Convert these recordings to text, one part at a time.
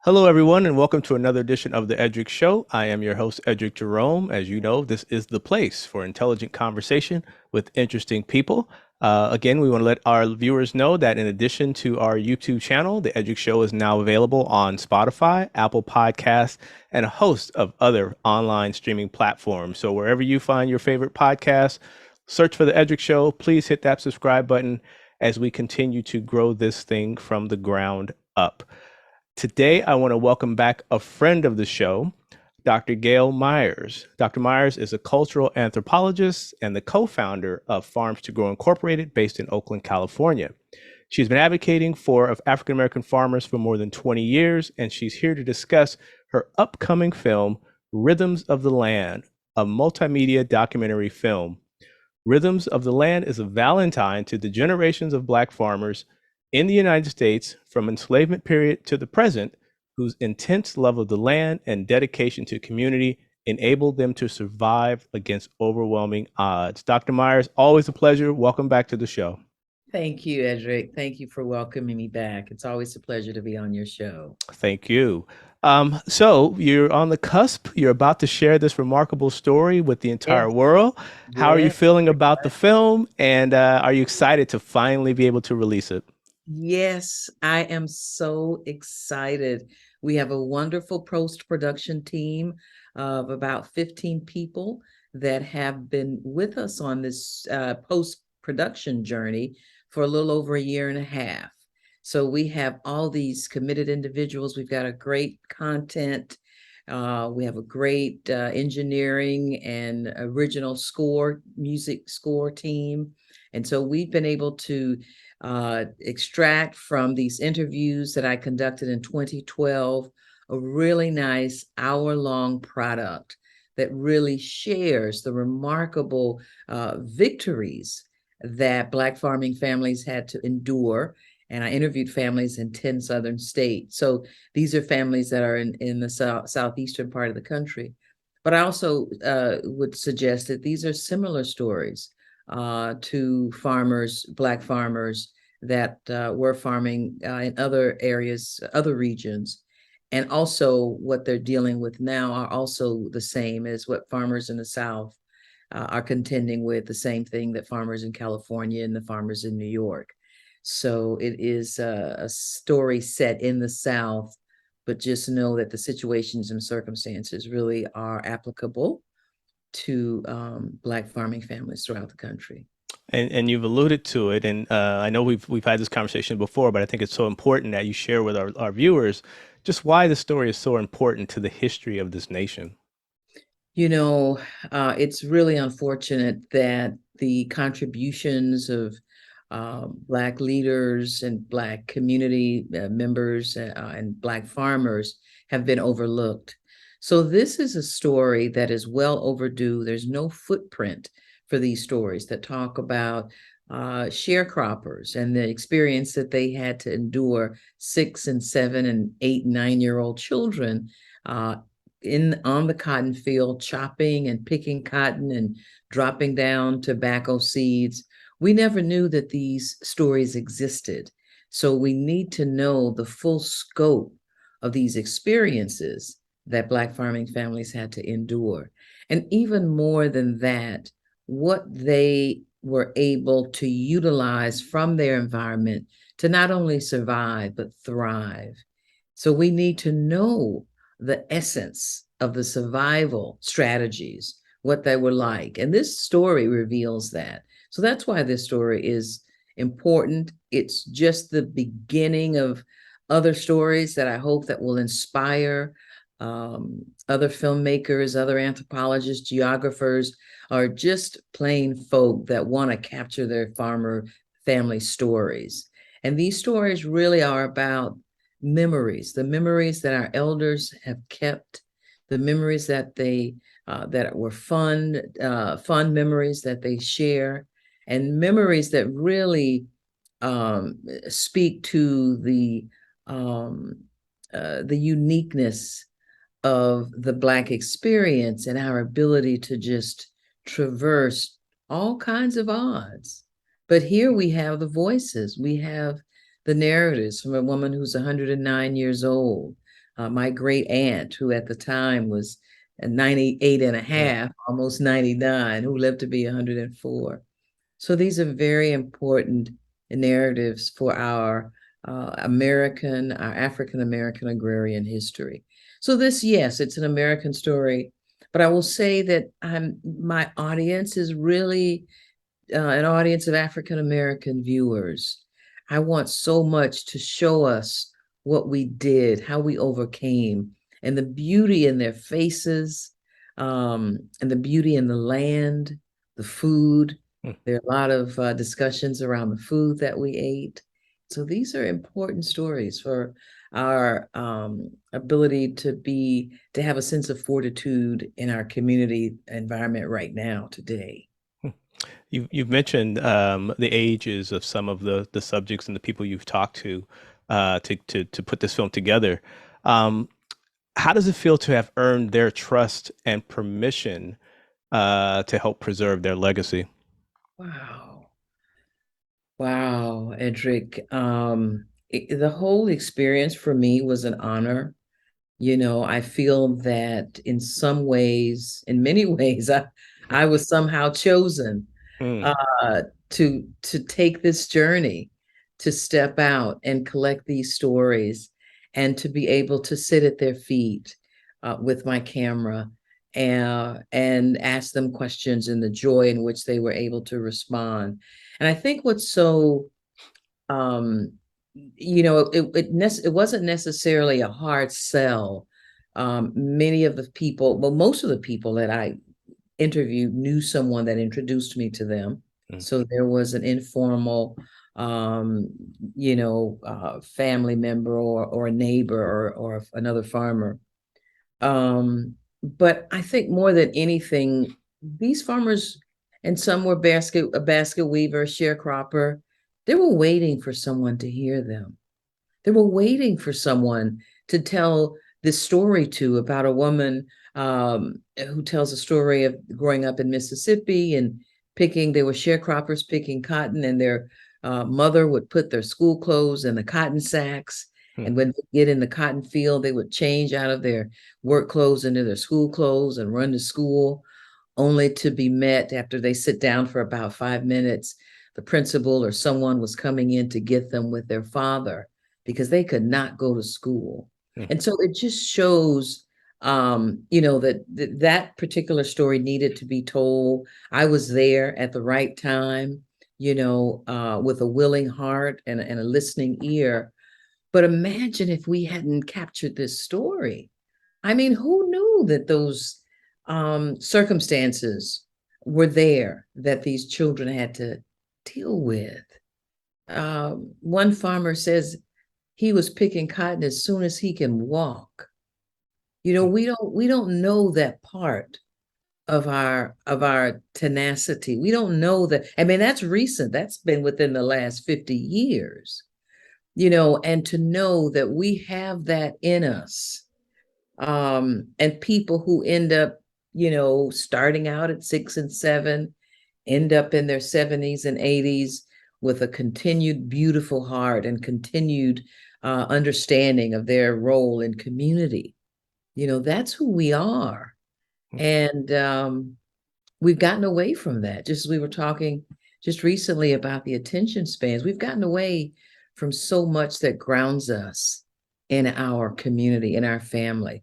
Hello, everyone, and welcome to another edition of the Eddrick Show. I am your host, Eddrick Jerome. As you know, this is the place for intelligent conversation with interesting people. Again, we want to let our viewers know that in addition to our YouTube channel, the Eddrick Show is now available on Spotify, Apple Podcasts, and a host of other online streaming platforms. So wherever you find your favorite podcast, search for the Eddrick Show. Please hit that subscribe button as we continue to grow this thing from the ground up. Today, I want to welcome back a friend of the show, Dr. Gail Myers. Dr. Myers is a cultural anthropologist and the co-founder of Farms to Grow Incorporated, based in Oakland, California. She's been advocating for African American farmers for more than 20 years, and she's here to discuss her upcoming film, Rhythms of the Land, a multimedia documentary film. Rhythms of the Land is a valentine to the generations of Black farmers in the United States from enslavement period to the present, whose intense love of the land and dedication to community enabled them to survive against overwhelming odds. Dr. Myers, always a pleasure. Welcome back to the show. Thank you, Eddrick. Thank you for welcoming me back. It's always a pleasure to be on your show. Thank you. So you're on the cusp. You're about to share this remarkable story with the entire Yes, world. How are you yes, feeling about the film? And are you excited to finally be able to release it? yes, I am so excited. We have a wonderful post-production team of about 15 people that have been with us on this post-production journey for a little over a year and a half. So we have all these committed individuals. We've got a great content. We have a great engineering and original score, music score team. And so we've been able to extract from these interviews that I conducted in 2012 a really nice hour-long product that really shares the remarkable victories that Black farming families had to endure. And I interviewed families in 10 southern states. So these are families that are in the southeastern part of the country. But I also would suggest that these are similar stories to farmers, Black farmers that were farming in other areas, other regions. And also what they're dealing with now are also the same as what farmers in the South are contending with, the same thing that farmers in California and the farmers in New York. So it is a story set in the South, but just know that the situations and circumstances really are applicable to Black farming families throughout the country. And you've alluded to it, and I know we've had this conversation before, but I think it's so important that you share with our viewers just why the story is so important to the history of this nation. You know, it's really unfortunate that the contributions of Black leaders and Black community members and Black farmers have been overlooked. So this is a story that is well overdue. There's no footprint for these stories that talk about sharecroppers and the experience that they had to endure, 6 and 7 and 8 and 9 year old children in on the cotton field, chopping and picking cotton and dropping down tobacco seeds. We never knew that these stories existed. So we need to know the full scope of these experiences that Black farming families had to endure. And even more than that, what they were able to utilize from their environment to not only survive, but thrive. So we need to know the essence of the survival strategies, what they were like. And this story reveals that. So that's why this story is important. It's just the beginning of other stories that I hope that will inspire other filmmakers, other anthropologists, geographers, or just plain folk that want to capture their farmer family stories. And these stories really are about memories, the memories that our elders have kept, the memories that they that were fun memories that they share, and memories that really speak to the uniqueness of the Black experience and our ability to just traverse all kinds of odds. But here we have the voices, we have the narratives from a woman who's 109 years old, my great aunt, who at the time was 98 and a Mm. half, almost 99, who lived to be 104. So these are very important narratives for our our African American agrarian history. So this, yes, it's an American story, but I will say that my audience is really an audience of African American viewers. I want so much to show us what we did, how we overcame, and the beauty in their faces, and the beauty in the land, the food. Mm. There are a lot of discussions around the food that we ate. So these are important stories for our ability to have a sense of fortitude in our community environment right now, today. You've mentioned the ages of some of the subjects and the people you've talked to to put this film together. Um, how does it feel to have earned their trust and permission to help preserve their legacy? Wow. Wow, Edric. The whole experience for me was an honor. I feel that in some ways, in many ways, I was somehow chosen Mm. uh, to take this journey, to step out and collect these stories, and to be able to sit at their feet with my camera and ask them questions, and the joy in which they were able to respond. And I think what's so um, it wasn't necessarily a hard sell. Many of the people, well, most of the people that I interviewed knew someone that introduced me to them. Mm. So there was an informal, um, family member or a neighbor or another farmer. But I think more than anything, these farmers, and some were a basket weaver, sharecropper, they were waiting for someone to hear them. They were waiting for someone to tell this story to, about a woman who tells a story of growing up in Mississippi and they were sharecroppers picking cotton, and their mother would put their school clothes in the cotton sacks. Mm. And when they get in the cotton field, they would change out of their work clothes into their school clothes and run to school, only to be met after they sit down for about 5 minutes. The principal or someone was coming in to get them with their father because they could not go to school. Mm. And so it just shows, that particular story needed to be told. I was there at the right time, with a willing heart and a listening ear. But imagine if we hadn't captured this story. I mean, who knew that those circumstances were there that these children had to deal with? One farmer says he was picking cotton as soon as he can walk. Mm. We don't know that part of our tenacity. We don't know that. I mean, that's recent. That's been within the last 50 years. And to know that we have that in us. And people who end up, starting out at 6 and 7, end up in their 70s and 80s with a continued beautiful heart and continued understanding of their role in community. That's who we are. Mm. And we've gotten away from that. Just as we were talking just recently about the attention spans, we've gotten away from so much that grounds us in our community, in our family,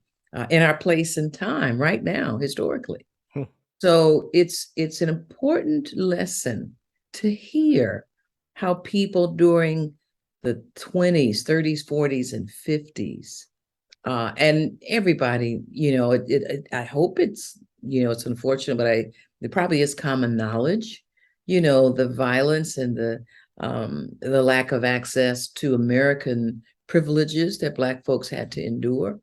in our place and time right now, historically. Mm. So it's an important lesson to hear how people during the 20s, 30s, 40s, and 50s, and everybody, I hope it's unfortunate, but it probably is common knowledge, the violence and the lack of access to American privileges that Black folks had to endure.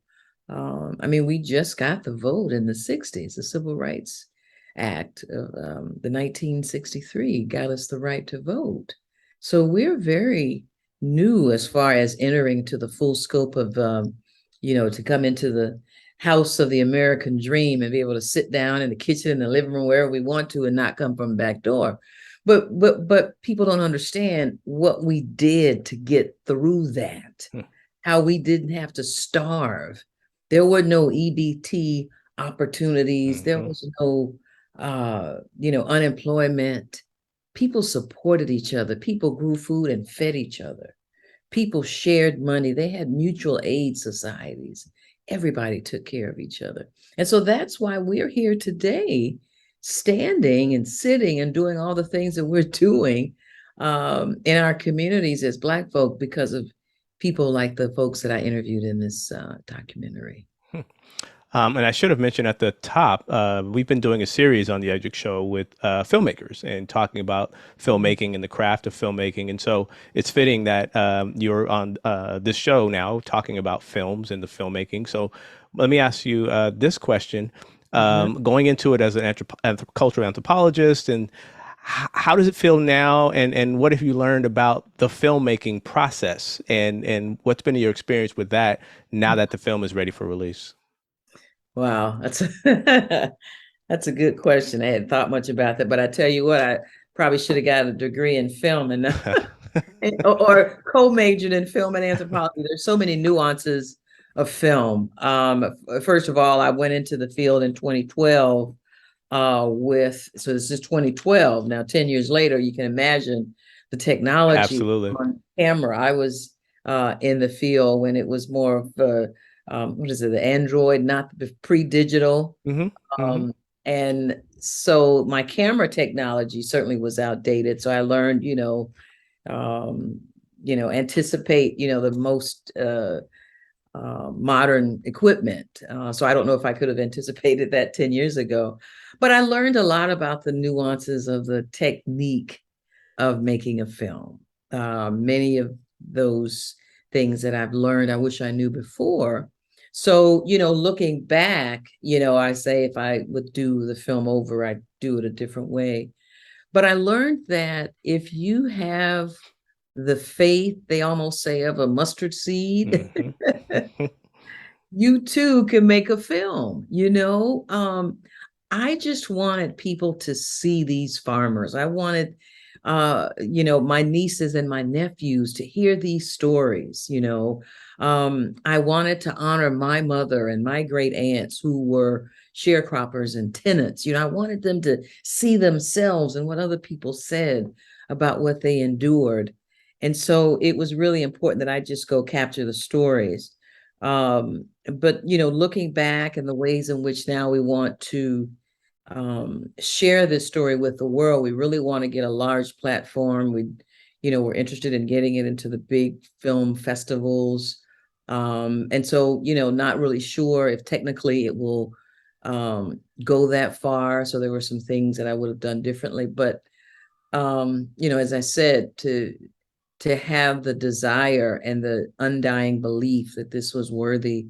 I mean, we just got the vote in the 60s, the Civil Rights Act of the 1963 got us the right to vote. So we're very new as far as entering to the full scope of, to come into the house of the American dream and be able to sit down in the kitchen, in the living room, wherever we want to, and not come from the back door. But people don't understand what we did to get through that. Mm. how we didn't have to starve. There were no EBT opportunities. There Hmm. was no, unemployment. People supported each other. People grew food and fed each other. People shared money. They had mutual aid societies. Everybody took care of each other. And so that's why we're here today, standing and sitting and doing all the things that we're doing in our communities as Black folk because of people like the folks that I interviewed in this documentary. And I should have mentioned at the top, we've been doing a series on the Eddrick Show with filmmakers and talking about Mhm. filmmaking and the craft of filmmaking. And so it's fitting that you're on this show now talking about films and the filmmaking. So let me ask you this question. Mhm. Going into it as an cultural anthropologist, and how does it feel now? And what have you learned about the filmmaking process? And what's been your experience with that now that the film is ready for release? Wow, that's that's a good question. I hadn't thought much about that, but I tell you what, I probably should have got a degree in film and or co-majored in film and anthropology. There's so many nuances of film. First of all, I went into the field in 2012 so this is 2012. Now, 10 years later, you can imagine the technology Absolutely. on camera. I was in the field when it was more of what is it, the Android, not the pre-digital. Hmm. Hmm. Um, and so my camera technology certainly was outdated. So I learned, anticipate, the most modern equipment. So I don't know if I could have anticipated that 10 years ago, but I learned a lot about the nuances of the technique of making a film. Many of those things that I've learned, I wish I knew before. So, looking back, I say if I would do the film over, I'd do it a different way. But I learned that if you have the faith, they almost say, of a mustard seed, Hmm. you too can make a film. I just wanted people to see these farmers. I wanted my nieces and my nephews to hear these stories. I wanted to honor my mother and my great aunts who were sharecroppers and tenants. I wanted them to see themselves and what other people said about what they endured. And so it was really important that I just go capture the stories. But looking back and the ways in which now we want to share this story with the world, we really want to get a large platform. We're interested in getting it into the big film festivals. And so, not really sure if technically it will go that far. So there were some things that I would have done differently. But as I said, to have the desire and the undying belief that this was worthy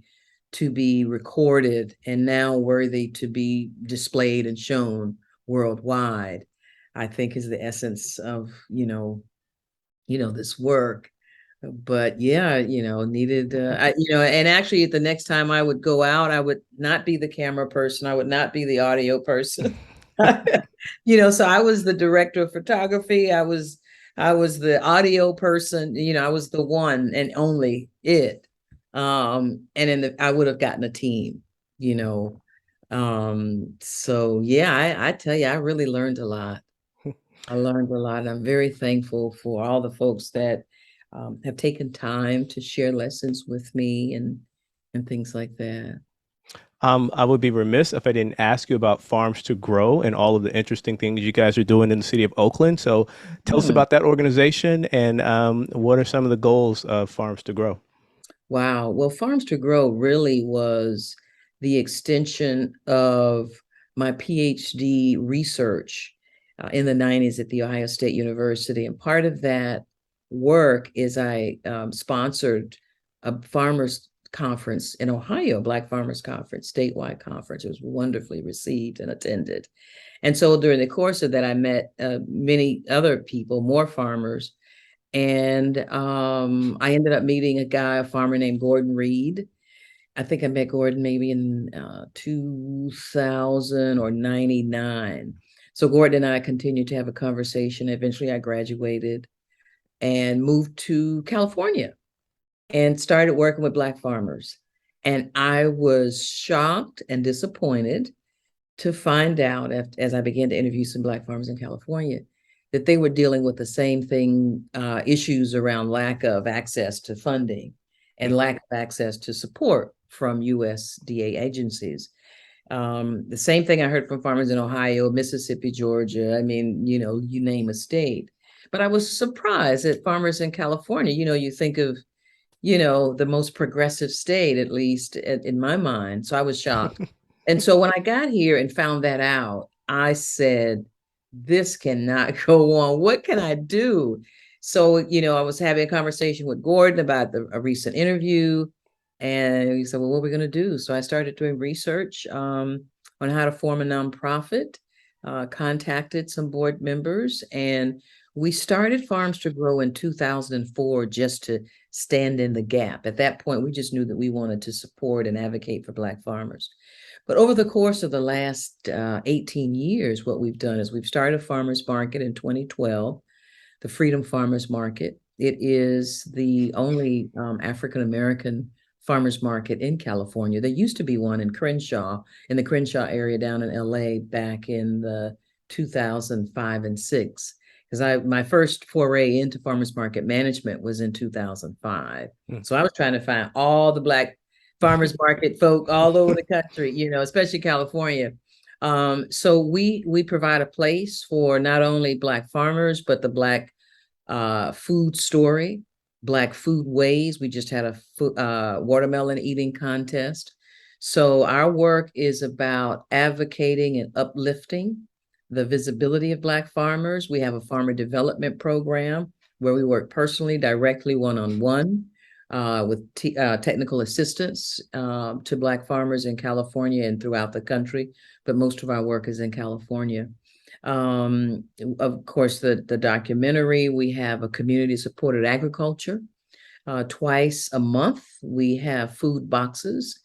to be recorded and now worthy to be displayed and shown worldwide, I think is the essence of, this work. But yeah, needed, and actually the next time I would go out, I would not be the camera person. I would not be the audio person. So I was the director of photography. I was the audio person. I was the one and only it. And then I would have gotten a team, you know. So yeah, I tell you, I really learned a lot. I learned a lot. And I'm very thankful for all the folks that have taken time to share lessons with me and things like that. I would be remiss if I didn't ask you about Farms to Grow and all of the interesting things you guys are doing in the city of Oakland. So tell us Hmm. about that organization and what are some of the goals of Farms to Grow? Wow. Well, Farms to Grow really was the extension of my PhD research in the 90s at The Ohio State University. And part of that work is I sponsored a farmers conference in Ohio, Black Farmers Conference, statewide conference. It was wonderfully received and attended. And so during the course of that, I met many other people, more farmers, and I ended up meeting a farmer named Gordon Reed. I think I met Gordon maybe in 2000 or 99. So Gordon and I continued to have a conversation. Eventually, I graduated and moved to California. and started working with Black farmers. And I was shocked and disappointed to find out, as I began to interview some Black farmers in California, that they were dealing with the same thing, issues around lack of access to funding and lack of access to support from USDA agencies. The same thing I heard from farmers in Ohio, Mississippi, Georgia. I mean, you name a state. But I was surprised that farmers in California, you think of, the most progressive state, at least in my mind. So I was shocked. And so when I got here and found that out, I said, this cannot go on. What can I do? So, I was having a conversation with Gordon about a recent interview. And he said, well, what are we going to do? So I started doing research on how to form a nonprofit, contacted some board members, and we started Farms to Grow in 2004 just to stand in the gap. At that point, we just knew that we wanted to support and advocate for Black farmers. But over the course of the last 18 years, what we've done is we've started a farmers market in 2012, the Freedom Farmers Market. It is the only African-American farmers market in California. There used to be one in Crenshaw, in the Crenshaw area down in LA back in the 2005 and 6. Because my first foray into farmers market management was in 2005. So I was trying to find all the Black farmers market folk all over the country, especially California. So we provide a place for not only Black farmers, but the Black food story, Black food ways. We just had a watermelon eating contest. So our work is about advocating and uplifting the visibility of Black farmers. We have a farmer development program where we work personally, directly, one-on-one with technical assistance to Black farmers in California and throughout the country. But most of our work is in California. Of course, the documentary, we have a community-supported agriculture. Twice a month, we have food boxes,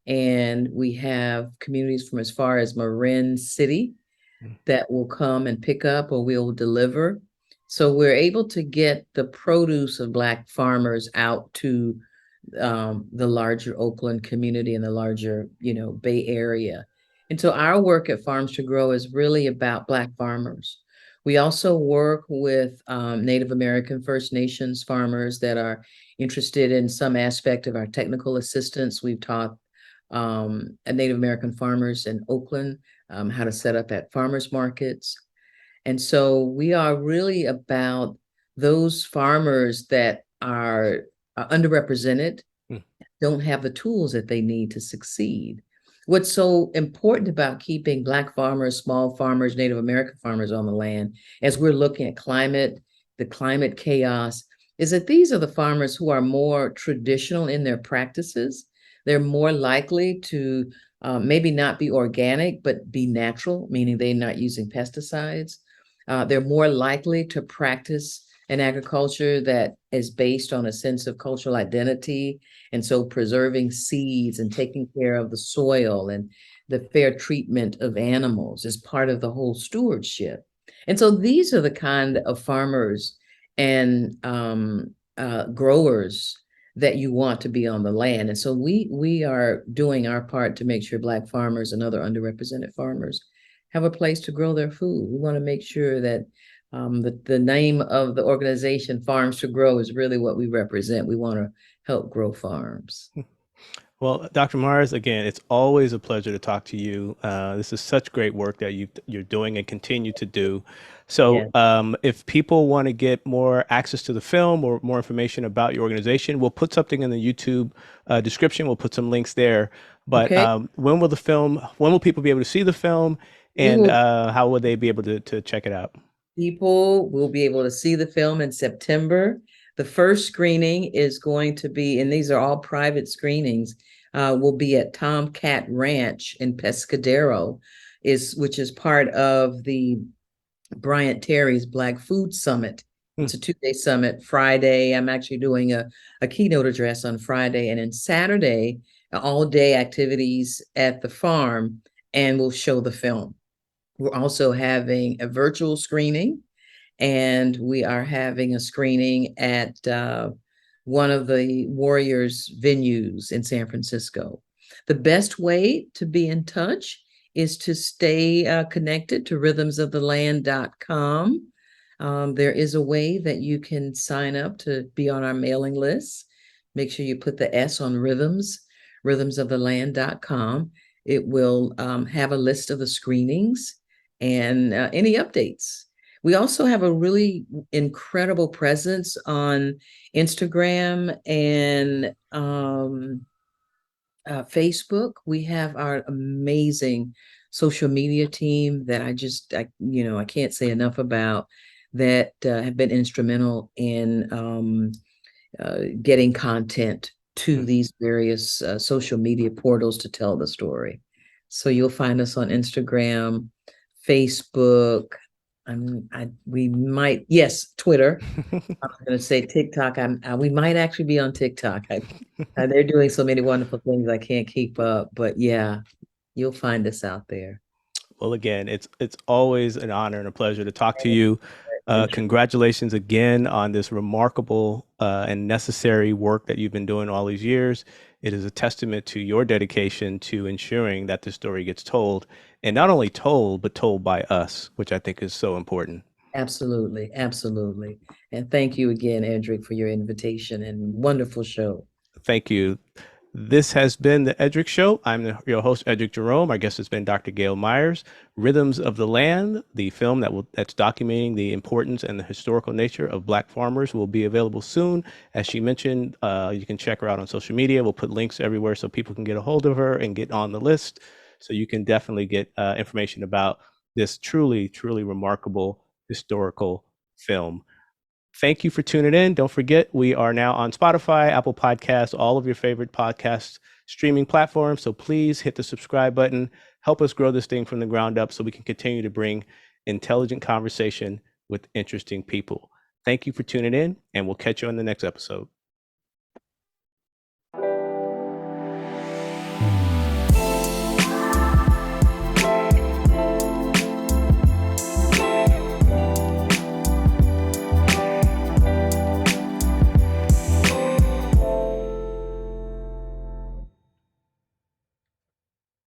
and we have communities from as far as Marin City that will come and pick up or we'll deliver. So we're able to get the produce of Black farmers out to the larger Oakland community and the larger, Bay Area. And so our work at Farms to Grow is really about Black farmers. We also work with Native American First Nations farmers that are interested in some aspect of our technical assistance. We've taught Native American farmers in Oakland how to set up at farmers markets. And so we are really about those farmers that are underrepresented, don't have the tools that they need to succeed. What's so important about keeping Black farmers, small farmers, Native American farmers on the land, as we're looking at the climate chaos, is that these are the farmers who are more traditional in their practices. They're more likely to maybe not be organic, but be natural, meaning they're not using pesticides. They're more likely to practice an agriculture that is based on a sense of cultural identity. And so preserving seeds and taking care of the soil and the fair treatment of animals is part of the whole stewardship. And so these are the kind of farmers and growers that you want to be on the land. And so we are doing our part to make sure Black farmers and other underrepresented farmers have a place to grow their food. We want to make sure that the name of the organization, Farms to Grow, is really what we represent. We want to help grow farms. Well, Dr. Myers, again, it's always a pleasure to talk to you. This is such great work that you're doing and continue to do. So, if people want to get more access to the film or more information about your organization, we'll put something in the YouTube description. We'll put some links there. But when will people be able to see the film, and how will they be able to check it out? People will be able to see the film in September. The first screening is going to be, and these are all private screenings, will be at Tomcat Ranch in Pescadero, which is part of the Bryant Terry's Black Food Summit. It's a 2-day summit. Friday, I'm actually doing a keynote address on Friday, and then Saturday, all-day activities at the farm, and we'll show the film. We're also having a virtual screening, and we are having a screening at one of the Warriors venues in San Francisco. The best way to be in touch is to stay connected to rhythmsoftheland.com. There is a way that you can sign up to be on our mailing list. Make sure you put the S on rhythms, rhythmsoftheland.com. It will have a list of the screenings and any updates. We also have a really incredible presence on Instagram and Facebook. We have our amazing social media team that I can't say enough about, that have been instrumental in getting content to these various social media portals to tell the story. So you'll find us on Instagram, Facebook. We might, yes, Twitter. I was going to say TikTok. We might actually be on TikTok. They're doing so many wonderful things. I can't keep up, but yeah, you'll find us out there. Well, again, it's always an honor and a pleasure to talk to you. Andrew. Congratulations again on this remarkable and necessary work that you've been doing all these years. It is a testament to your dedication to ensuring that the story gets told, and not only told, but told by us, which I think is so important. Absolutely, absolutely. And thank you again, Eddrick, for your invitation and wonderful show. Thank you. This has been the Eddrick Show. Your host, Eddrick Jerome. Our guest has been Dr. Gail Myers. Rhythms of the Land, the film that's documenting the importance and the historical nature of Black farmers, will be available soon. As she mentioned, you can check her out on social media. We'll put links everywhere so people can get a hold of her and get on the list. So you can definitely get information about this truly, truly remarkable historical film. Thank you for tuning in. Don't forget, we are now on Spotify, Apple Podcasts, all of your favorite podcast streaming platforms. So please hit the subscribe button. Help us grow this thing from the ground up so we can continue to bring intelligent conversation with interesting people. Thank you for tuning in, and we'll catch you on the next episode.